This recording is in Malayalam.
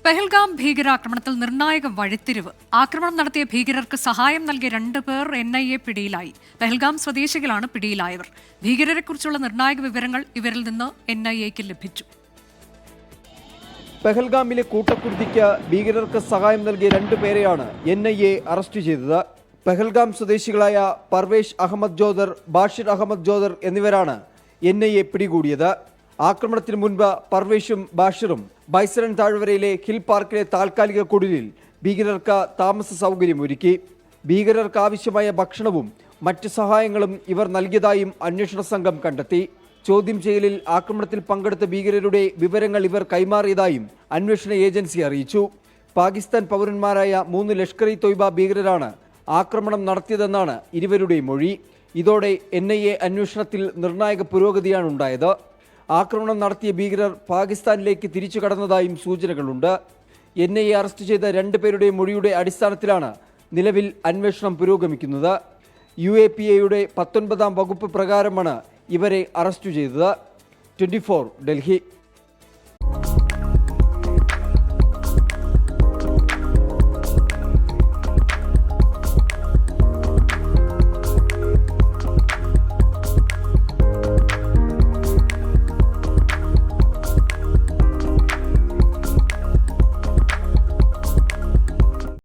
പെഹൽഗാം ഭീകരാക്രമണത്തിൽ നിർണായക വഴിത്തിരിവ്. ആക്രമണം നടത്തിയ ഭീകരർക്ക് സഹായം നൽകിയ 2 പേർ NIA പിടിയിലായി. പെഹൽഗാം സ്വദേശികളാണ് പിടിയിലായവർ. ഭീകരരെക്കുറിച്ചുള്ള നിർണായക വിവരങ്ങൾ ഇവരിൽ നിന്ന് NIAക്ക് ലഭിച്ചു. പെഹൽഗാമിലെ കൂട്ടക്കുരുതിക്ക് ഭീകരർക്ക് സഹായം നൽകിയ 2 പേരെയാണ് NIA അറസ്റ്റ് ചെയ്തത്. പെഹൽഗാം സ്വദേശികളായ പർവേഷ് അഹമ്മദ് ജോദർ, ബാഷിർ അഹമ്മദ് ജോദർ എന്നിവരാണ് NIA പിടികൂടിയത്. ആക്രമണത്തിന് മുൻപ് പർവേഷും ബാഷിറും ബൈസരൻ താഴ്വരയിലെ ഹിൽ പാർക്കിലെ താൽക്കാലിക കുടിലിൽ ഭീകരർക്ക് താമസ സൗകര്യം ഒരുക്കി. ഭീകരർക്ക് ആവശ്യമായ ഭക്ഷണവും മറ്റ് സഹായങ്ങളും ഇവർ നൽകിയതായും അന്വേഷണ സംഘം കണ്ടെത്തി. ചോദ്യം ചെയ്യലിൽ ആക്രമണത്തിൽ പങ്കെടുത്ത ഭീകരരുടെ വിവരങ്ങൾ ഇവർ കൈമാറിയതായും അന്വേഷണ ഏജൻസി അറിയിച്ചു. പാകിസ്ഥാൻ പൗരന്മാരായ 3 ലഷ്കർ-ഇ-തോയ്ബ ഭീകരരാണ് ആക്രമണം നടത്തിയതെന്നാണ് ഇരുവരുടെയും മൊഴി. ഇതോടെ NIA അന്വേഷണത്തിൽ നിർണായക പുരോഗതിയാണ് ഉണ്ടായത്. ആക്രമണം നടത്തിയ ഭീകരർ പാകിസ്ഥാനിലേക്ക് തിരിച്ചു കടന്നതായും സൂചനകളുണ്ട്. NIA അറസ്റ്റ് ചെയ്ത 2 പേരുടെ മൊഴിയുടെ അടിസ്ഥാനത്തിലാണ് നിലവിൽ അന്വേഷണം പുരോഗമിക്കുന്നത്. UAPA 19-ാം വകുപ്പ് പ്രകാരമാണ് ഇവരെ അറസ്റ്റ് ചെയ്തത്. 24 ഡൽഹി.